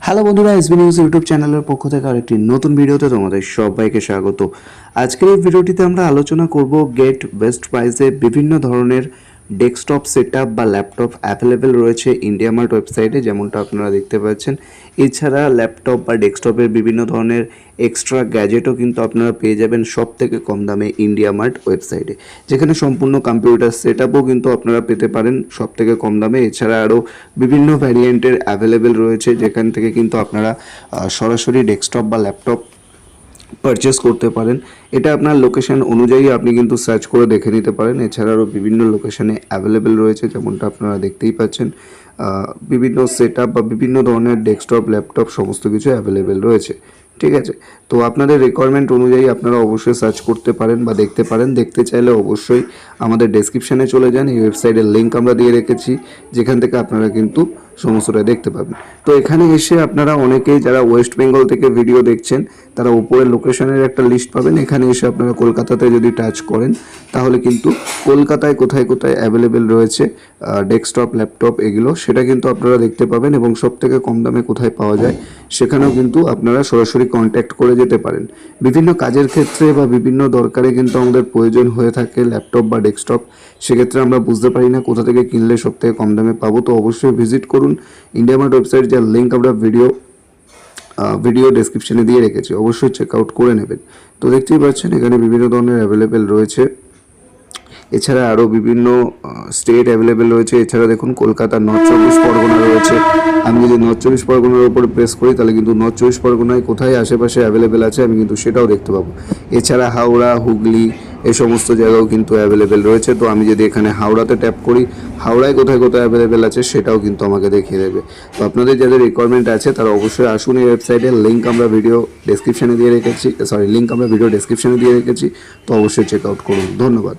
Hello বন্ধুরা, SB news YouTube চ্যানেলের পক্ষ থেকে আরেকটি নতুন ভিডিওতে তোমাদের সবাইকে স্বাগত। আজকের এই ভিডিওটিতে আমরা আলোচনা করব গেট বেস্ট প্রাইসে বিভিন্ন ধরনের ডেস্কটপ সেটআপ বা ল্যাপটপ অ্যাভেলেবেল রয়েছে ইন্ডিয়া মার্ট ওয়েবসাইটে, যেমনটা আপনারা দেখতে পাচ্ছেন। এছাড়া ল্যাপটপ বা ডেস্কটপের বিভিন্ন ধরনের এক্সট্রা গ্যাজেটও কিন্তু আপনারা পেয়ে যাবেন সব থেকে কম দামে ইন্ডিয়া মার্ট ওয়েবসাইটে, যেখানে সম্পূর্ণ কম্পিউটার সেটআপও কিন্তু আপনারা পেতে পারেন সব থেকে কম দামে। এছাড়া আরও বিভিন্ন ভ্যারিয়েন্টের অ্যাভেলেবেল রয়েছে, যেখান থেকে কিন্তু আপনারা সরাসরি ডেস্কটপ বা ল্যাপটপ পারচেস করতে পারেন। এটা আপনার লোকেশন অনুযায়ী আপনি কিন্তু সার্চ করে দেখে নিতে পারেন। এছাড়া আরও বিভিন্ন লোকেশনে অ্যাভেলেবেল রয়েছে, যেমনটা আপনারা দেখতেই পাচ্ছেন। বিভিন্ন সেটআপ বা বিভিন্ন ধরনের ডেস্কটপ ল্যাপটপ সমস্ত কিছু অ্যাভেলেবেল রয়েছে, ঠিক আছে। তো আপনাদের রিকোয়ারমেন্ট অনুযায়ী আপনারা অবশ্যই সার্চ করতে পারেন বা দেখতে পারেন। দেখতে চাইলে অবশ্যই আমাদের ডেসক্রিপশানে চলে যান, এই ওয়েবসাইটের লিঙ্ক আমরা দিয়ে রেখেছি, যেখান থেকে আপনারা কিন্তু সমস্তটা দেখতে পাবেন। তো এখানে এসে আপনারা অনেকেই যারা ওয়েস্ট বেঙ্গল থেকে ভিডিও দেখছেন, তারা উপরের লোকেশনের একটা লিস্ট পাবেন। এখানে এসে আপনারা কলকাতাতে যদি টাচ করেন, তাহলে কিন্তু কলকাতায় কোথায় কোথায় অ্যাভেলেবেল রয়েছে ডেস্কটপ ল্যাপটপ এগুলো, সেটা কিন্তু আপনারা দেখতে পাবেন। এবং সব থেকে কম দামে কোথায় পাওয়া যায় সেখানেও কিন্তু আপনারা সরাসরি কন্ট্যাক্ট করে যেতে পারেন। বিভিন্ন কাজের ক্ষেত্রে বা বিভিন্ন দরকারে কিন্তু আমাদের প্রয়োজন হয়ে থাকে ল্যাপটপ বা ডেস্কটপ। সেক্ষেত্রে আমরা বুঝতে পারি না কোথা থেকে কিনলে সব থেকে কম দামে পাবো। তো অবশ্যই ভিজিট করুন ইন্ডিয়া মার্ট ওয়েবসাইট, যার লিঙ্ক আমরা ভিডিও ডেসক্রিপশনে দিয়ে রেখেছি, অবশ্যই চেক আউট করে নেবেন। তো দেখতেই পাচ্ছেন এখানে বিভিন্ন ধরনের অ্যাভেলেবেল রয়েছে। এছাড়া আরও বিভিন্ন স্টেট অ্যাভেলেবেল রয়েছে। এছাড়া দেখুন কলকাতার নর্থ চব্বিশ পরগনা রয়েছে। আমি যদি নর্থ চব্বিশ পরগনার উপরে প্রেস করি, তাহলে কিন্তু নর্থ চব্বিশ পরগনায় কোথায় আশেপাশে অ্যাভেলেবেল আছে আমি কিন্তু সেটাও দেখতে পাবো। এছাড়া হাওড়া, হুগলি এই সমস্ত জায়গাও কিন্তু অ্যাভেলেবেল রয়েছে। তো আমি যদি এখানে হাওড়াতে ট্যাপ করি, হাওড়ায় কোথায় কোথায় অ্যাভেলেবেল আছে সেটাও কিন্তু আমাকে দেখিয়ে দেবে। তো আপনাদের যাদের রিকোয়ারমেন্ট আছে তারা অবশ্যই আসুন এই ওয়েবসাইটের লিঙ্ক আমরা ভিডিও ডেসক্রিপশনে দিয়ে রেখেছি। তো অবশ্যই চেক আউট করুন। ধন্যবাদ।